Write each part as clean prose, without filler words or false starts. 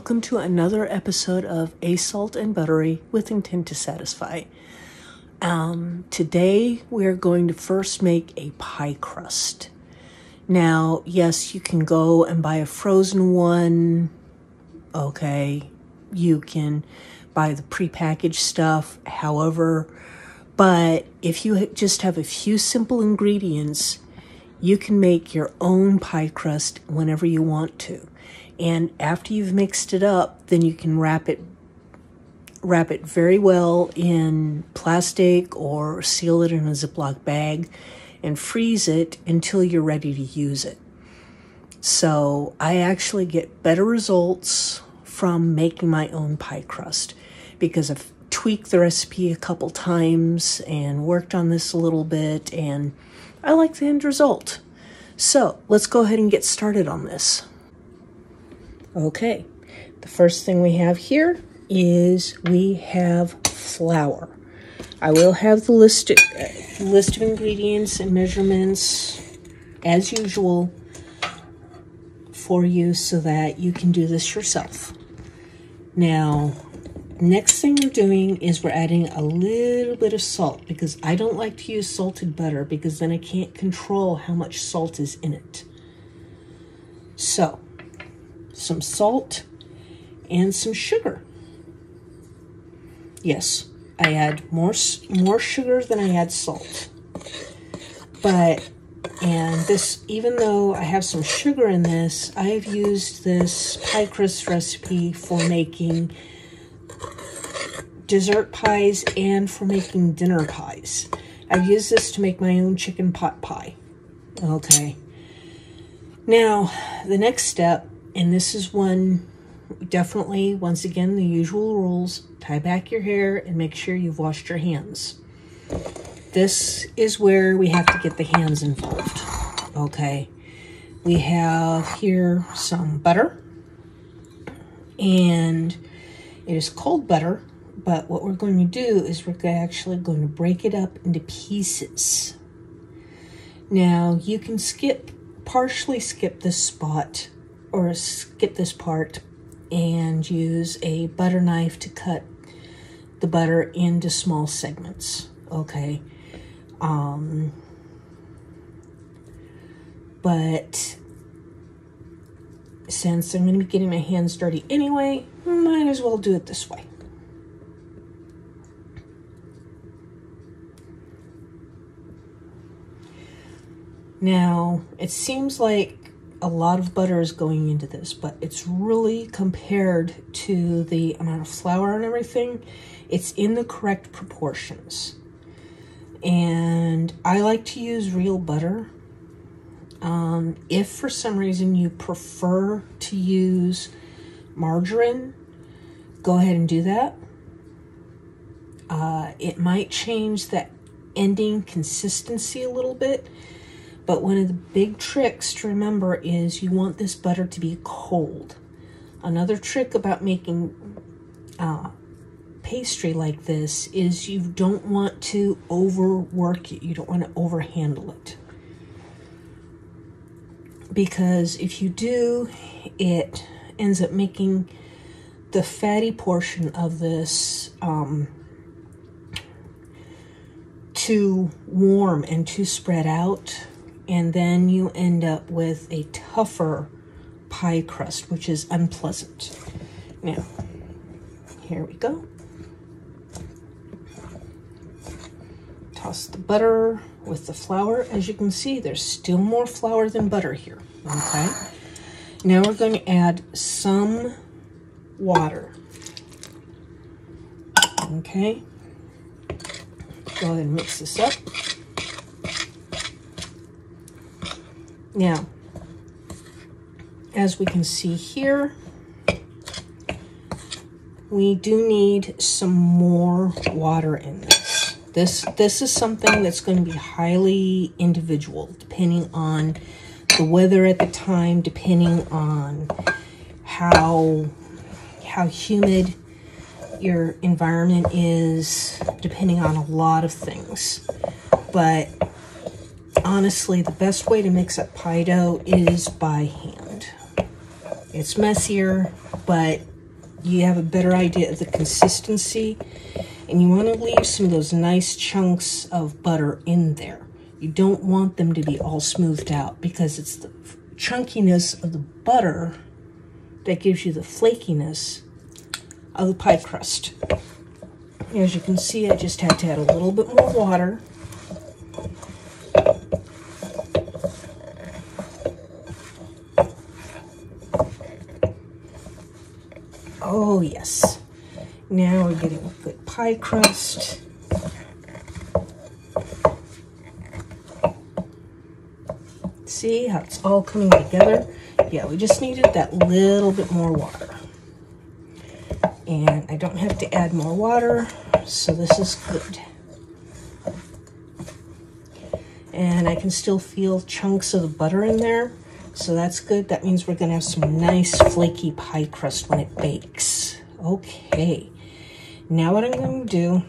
welcome to another episode of A Salt and Buttery with Intent to Satisfy. Today we're going to first make a pie crust. Now, yes, you can go and buy a frozen one. Okay, you can buy the prepackaged stuff, however, but if you just have a few simple ingredients, you can make your own pie crust whenever you want to. And after you've mixed it up, then you can wrap it very well in plastic or seal it in a Ziploc bag and freeze it until you're ready to use it. So I actually get better results from making my own pie crust because I've tweaked the recipe a couple times and worked on this a little bit, and I like the end result. So let's go ahead and get started on this. Okay, the first thing we have here is we have flour. I will have the list of ingredients and measurements as usual for you so that you can do this yourself. Now, next thing we're doing is we're adding a little bit of salt because I don't like to use salted butter because then I can't control how much salt is in it. So, some salt and some sugar. Yes, I add more sugar than I add salt. And this, even though I have some sugar in this, I have used this pie crust recipe for making dessert pies and for making dinner pies. I've used this to make my own chicken pot pie. Okay. Now, the next step, and this is one, definitely, once again, the usual rules, tie back your hair and make sure you've washed your hands. This is where we have to get the hands involved. Okay. We have here some butter, and it is cold butter, but what we're going to do is we're actually going to break it up into pieces. Now, you can partially skip this spot, or skip this part and use a butter knife to cut the butter into small segments, okay? But since I'm going to be getting my hands dirty anyway, might as well do it this way. Now, it seems like a lot of butter is going into this, but it's really, compared to the amount of flour and everything, it's in the correct proportions. And I like to use real butter. If for some reason you prefer to use margarine, go ahead and do that. It might change that ending consistency a little bit. But one of the big tricks to remember is you want this butter to be cold. Another trick about making pastry like this is you don't want to overwork it. You don't want to overhandle it. Because if you do, it ends up making the fatty portion of this too warm and too spread out. And then you end up with a tougher pie crust, which is unpleasant. Now, here we go. Toss the butter with the flour. As you can see, there's still more flour than butter here, okay? Now we're going to add some water, okay? Go ahead and mix this up. Now, as we can see here, we do need some more water in this. This is something that's going to be highly individual, depending on the weather at the time, depending on how humid your environment is, depending on a lot of things. But honestly, the best way to mix up pie dough is by hand. It's messier, but you have a better idea of the consistency, and you want to leave some of those nice chunks of butter in there. You don't want them to be all smoothed out, because it's the chunkiness of the butter that gives you the flakiness of the pie crust. As you can see, I just had to add a little bit more water. Oh yes, now we're getting a good pie crust. See how it's all coming together? Yeah, we just needed that little bit more water. And I don't have to add more water, so this is good. And I can still feel chunks of the butter in there, so that's good. That means we're gonna have some nice flaky pie crust when it bakes. Okay, now what I'm going to do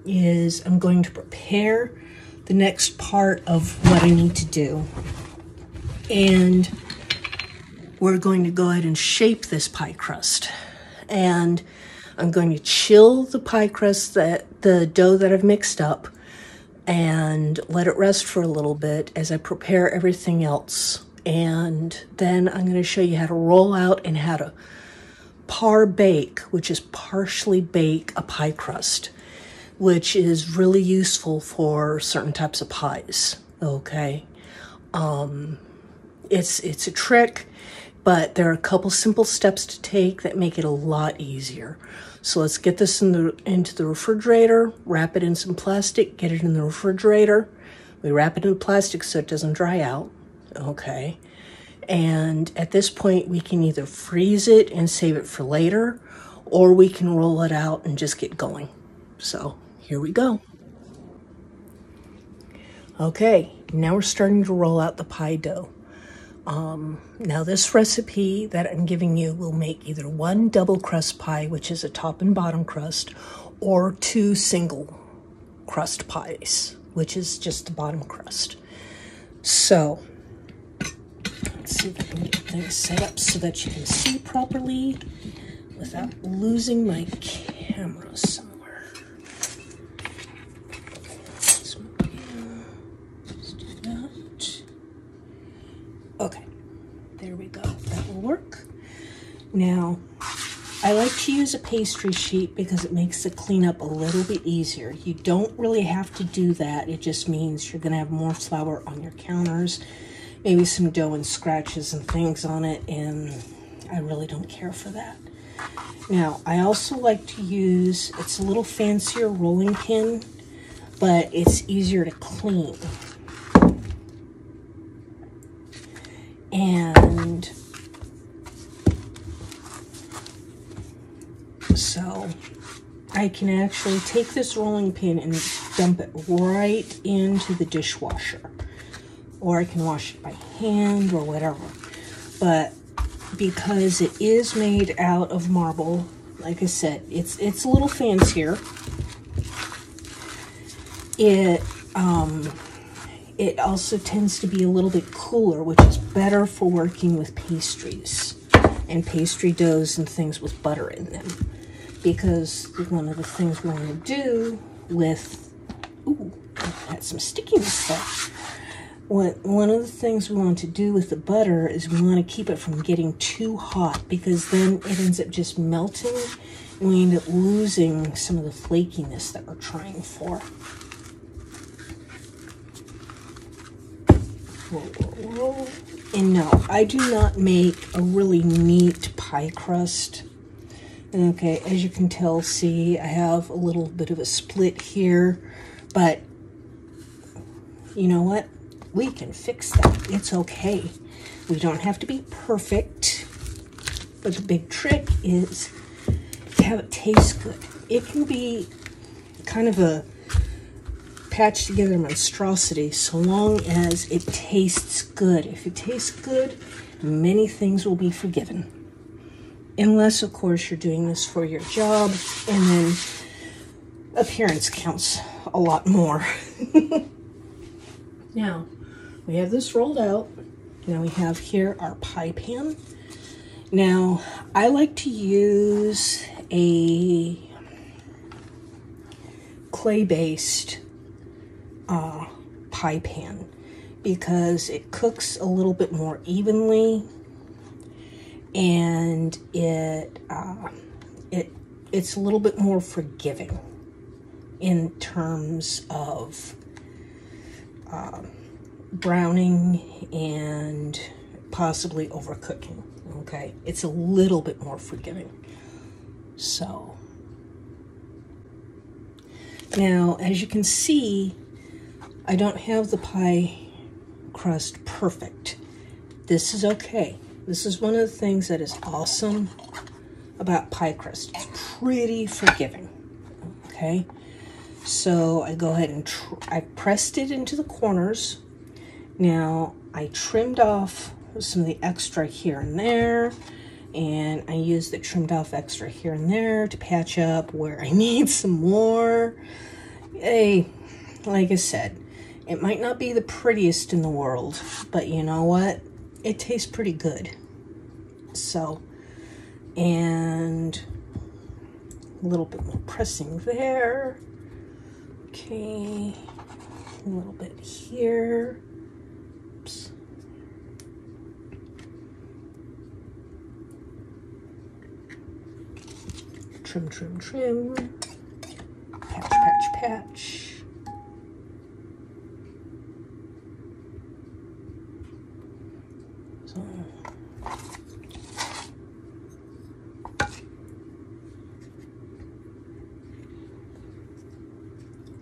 is I'm going to prepare the next part of what I need to do. And we're going to go ahead and shape this pie crust. And I'm going to chill the pie crust, the dough that I've mixed up, and let it rest for a little bit as I prepare everything else. And then I'm going to show you how to roll out and how to par bake, which is partially bake a pie crust, which is really useful for certain types of pies. Okay. It's a trick, but there are a couple simple steps to take that make it a lot easier. So let's get this into the refrigerator, wrap it in some plastic, get it in the refrigerator. We wrap it in plastic so it doesn't dry out, okay? And at this point, we can either freeze it and save it for later, or we can roll it out and just get going. So here we go. Okay, now we're starting to roll out the pie dough. Now this recipe that I'm giving you will make either one double crust pie, which is a top and bottom crust, or two single crust pies, which is just the bottom crust. So let's see if I can get things set up so that you can see properly without losing my camera somewhere. Let's do that. Okay, there we go. That will work. Now, I like to use a pastry sheet because it makes the cleanup a little bit easier. You don't really have to do that. It just means you're going to have more flour on your counters, maybe some dough and scratches and things on it, and I really don't care for that. Now, I also like to use, it's a little fancier rolling pin, but it's easier to clean. And so I can actually take this rolling pin and dump it right into the dishwasher, or I can wash it by hand or whatever. But because it is made out of marble, like I said, it's a little fancier. It also tends to be a little bit cooler, which is better for working with pastries and pastry doughs and things with butter in them. Because one of the things we want to do with, ooh, that's some stickiness there. One of the things we want to do with the butter is we want to keep it from getting too hot, because then it ends up just melting and we end up losing some of the flakiness that we're trying for. Whoa. And no, I do not make a really neat pie crust. Okay, as you can tell, see, I have a little bit of a split here, but you know what? We can fix that. It's okay. We don't have to be perfect, but the big trick is to have it taste good. It can be kind of a patched together monstrosity so long as it tastes good. If it tastes good, many things will be forgiven. Unless, of course, you're doing this for your job, and then appearance counts a lot more. Now, we have this rolled out. Now we have here our pie pan. Now, I like to use a clay-based pie pan because it cooks a little bit more evenly, and it's a little bit more forgiving in terms of browning and possibly overcooking. Okay, it's a little bit more forgiving. So now, as you can see, I don't have the pie crust perfect. This is okay. This is one of the things that is awesome about pie crust. It's pretty forgiving. Okay, so I go ahead and I pressed it into the corners. Now I trimmed off some of the extra here and there, and I used the trimmed off extra here and there to patch up where I need some more. Hey, like I said, it might not be the prettiest in the world, but you know what? It tastes pretty good. So, and a little bit more pressing there. Okay, a little bit here. Oops. Trim, trim, trim. Patch, patch, patch. So.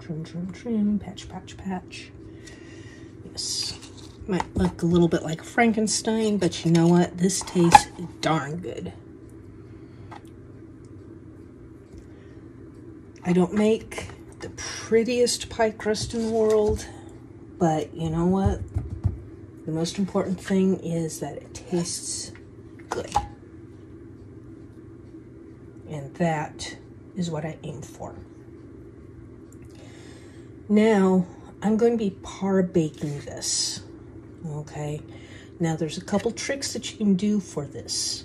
Trim, trim, trim. Patch, patch, patch. Yes. Might look a little bit like Frankenstein, but you know what? This tastes darn good. I don't make the prettiest pie crust in the world, but you know what? The most important thing is that it tastes good. And that is what I aim for. Now, I'm going to be par baking this. Okay, now there's a couple tricks that you can do for this.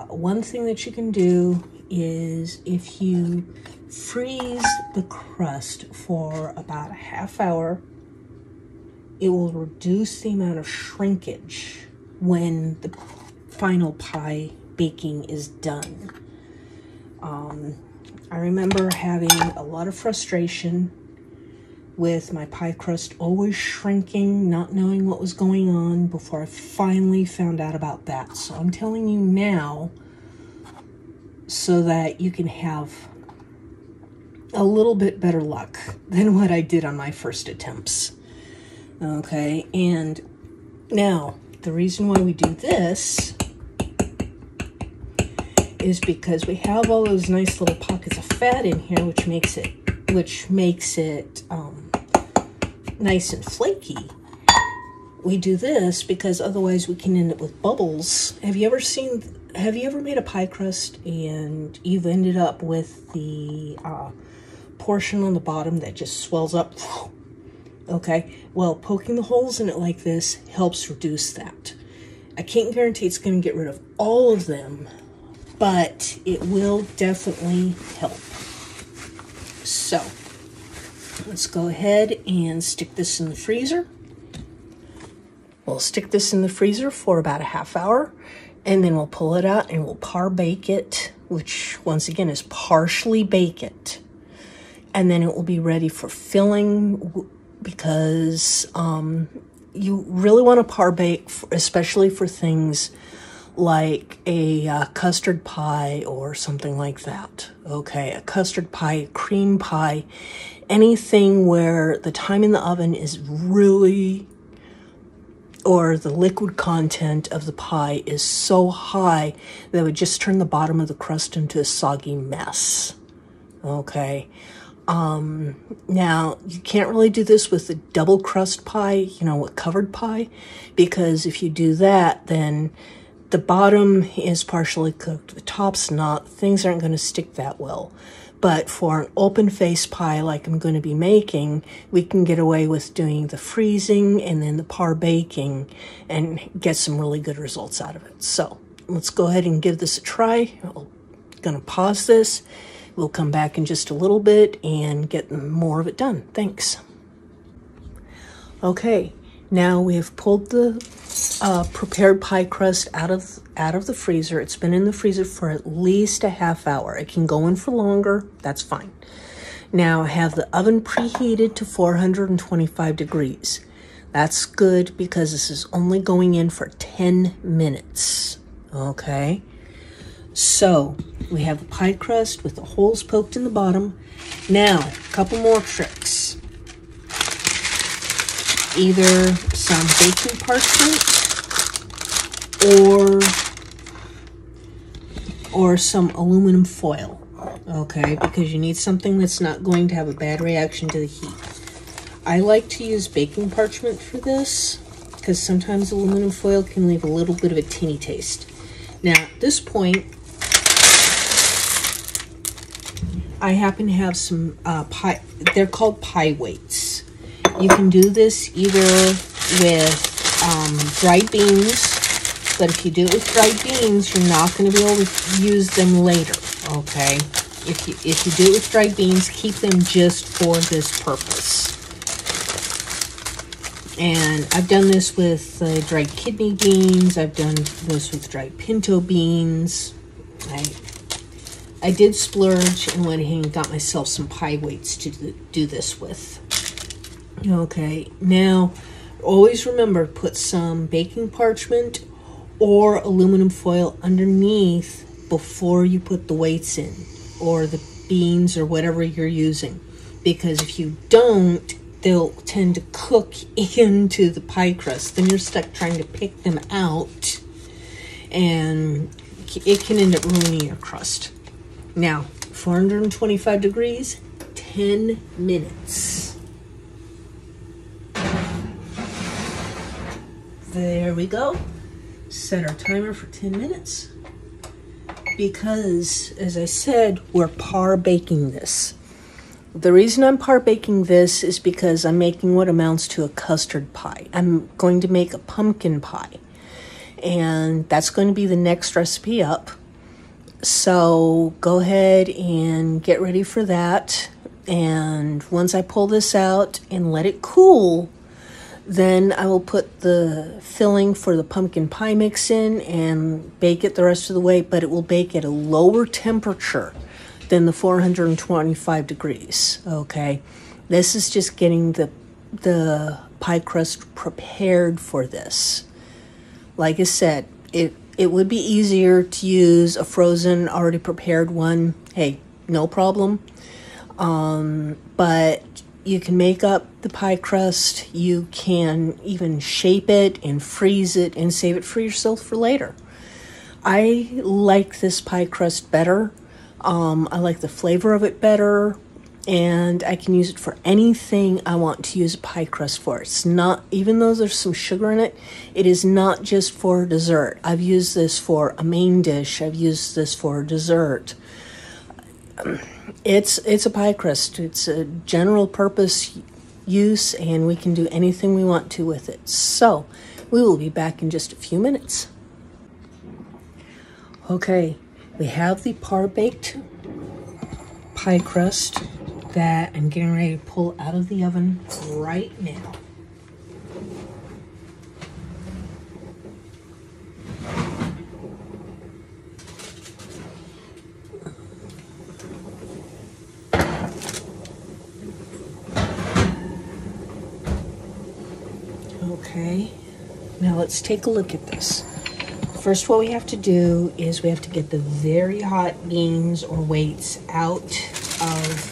One thing that you can do is if you freeze the crust for about a half hour, it will reduce the amount of shrinkage when the final pie baking is done. I remember having a lot of frustration with my pie crust always shrinking, not knowing what was going on before I finally found out about that. So I'm telling you now so that you can have a little bit better luck than what I did on my first attempts. Okay, and now the reason why we do this is because we have all those nice little pockets of fat in here, which makes it nice and flaky. We do this because otherwise we can end up with bubbles. Have you ever made a pie crust and you've ended up with the portion on the bottom that just swells up? Okay, well, poking the holes in it like this helps reduce that. I can't guarantee it's going to get rid of all of them, but it will definitely help. So, let's go ahead and stick this in the freezer. We'll stick this in the freezer for about a half hour, and then we'll pull it out and we'll par bake it, which once again is partially bake it. And then it will be ready for filling, because you really want to par bake, especially for things like a custard pie or something like that. Okay, a custard pie, cream pie, anything where the time in the oven is really, or the liquid content of the pie is so high that it would just turn the bottom of the crust into a soggy mess. Okay. Now, you can't really do this with the double crust pie, you know, with covered pie, because if you do that, then the bottom is partially cooked, the top's not. Things aren't going to stick that well. But for an open face pie like I'm going to be making, we can get away with doing the freezing and then the par baking and get some really good results out of it. So let's go ahead and give this a try. I'm going to pause this. We'll come back in just a little bit and get more of it done. Thanks. Okay, now we have pulled the prepared pie crust out of the freezer. It's been in the freezer for at least a half hour. It can go in for longer, that's fine. Now I have the oven preheated to 425 degrees. That's good because this is only going in for 10 minutes. Okay, so we have the pie crust with the holes poked in the bottom. Now, a couple more tricks. Either some baking parchment or some aluminum foil, okay, because you need something that's not going to have a bad reaction to the heat. I like to use baking parchment for this because sometimes aluminum foil can leave a little bit of a tinny taste. Now, at this point, I happen to have some pie, they're called pie weights. You can do this either with dried beans, but if you do it with dried beans, you're not going to be able to use them later, okay? If you do it with dried beans, keep them just for this purpose. And I've done this with dried kidney beans. I've done this with dried pinto beans. I did splurge and went ahead and got myself some pie weights to do this with. Okay, now always remember, put some baking parchment or aluminum foil underneath before you put the weights in, or the beans or whatever you're using, because if you don't, they'll tend to cook into the pie crust. Then you're stuck trying to pick them out, and it can end up ruining your crust. Now, 425 degrees, 10 minutes. There we go. Set our timer for 10 minutes. Because, as I said, we're par baking this. The reason I'm par baking this is because I'm making what amounts to a custard pie. I'm going to make a pumpkin pie. And that's going to be the next recipe up. So go ahead and get ready for that. And once I pull this out and let it cool, then I will put the filling for the pumpkin pie mix in and bake it the rest of the way, but it will bake at a lower temperature than the 425 degrees, okay? This is just getting the pie crust prepared for this. Like I said, it would be easier to use a frozen, already prepared one. Hey, no problem. But you can make up the pie crust. You can even shape it and freeze it and save it for yourself for later. I like this pie crust better. I like the flavor of it better, and I can use it for anything I want to use a pie crust for. It's not, even though there's some sugar in it, it is not just for dessert. I've used this for a main dish. I've used this for dessert. It's a pie crust. It's a general purpose use, and we can do anything we want to with it. So we will be back in just a few minutes. Okay, we have the par-baked pie crust that I'm getting ready to pull out of the oven right now. Okay, now let's take a look at this. First, what we have to do is we have to get the very hot beans or weights out of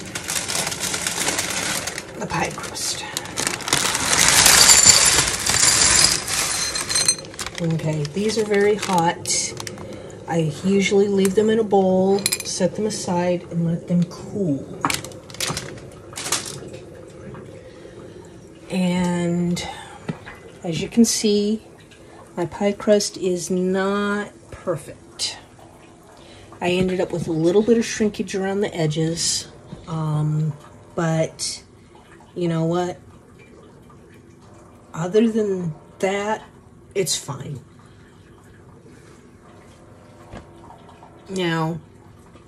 the pie crust. Okay, these are very hot. I usually leave them in a bowl, set them aside, and let them cool. And as you can see, My pie crust is not perfect. I ended up with a little bit of shrinkage around the edges, but you know what? Other than that, it's fine. Now,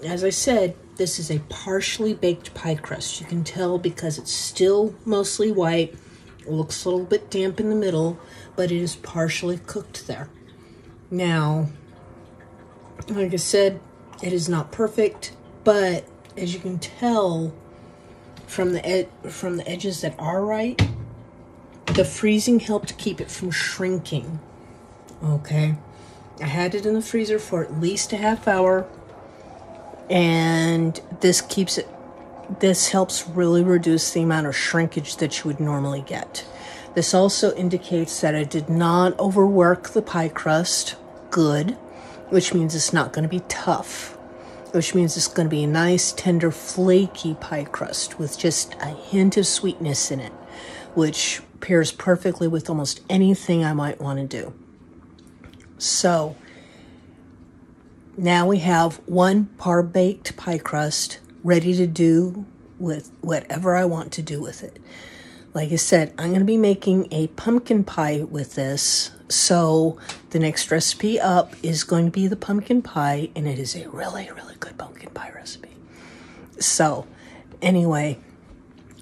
as I said, this is a partially baked pie crust. You can tell because it's still mostly white. It looks a little bit damp in the middle, but it is partially cooked there. Now, like I said, it is not perfect, but as you can tell from the edges that are right, the freezing helped keep it from shrinking. Okay, I had it in the freezer for at least a half hour, and this helps really reduce the amount of shrinkage that you would normally get. This also indicates that I did not overwork the pie crust. Good. Which means it's not going to be tough, which means it's going to be a nice, tender, flaky pie crust with just a hint of sweetness in it, which pairs perfectly with almost anything I might want to do. So now we have one par-baked pie crust ready to do with whatever I want to do with it. Like I said, I'm going to be making a pumpkin pie with this. So the next recipe up is going to be the pumpkin pie, and it is a really, really good pumpkin pie recipe. So anyway,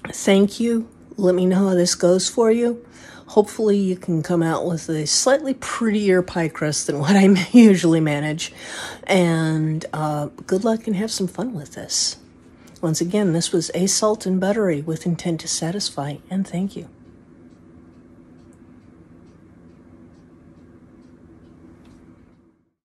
thank you. Let me know how this goes for you. Hopefully you can come out with a slightly prettier pie crust than what I usually manage. And good luck and have some fun with this. Once again, this was A Salt and Buttery with intent to satisfy, and thank you.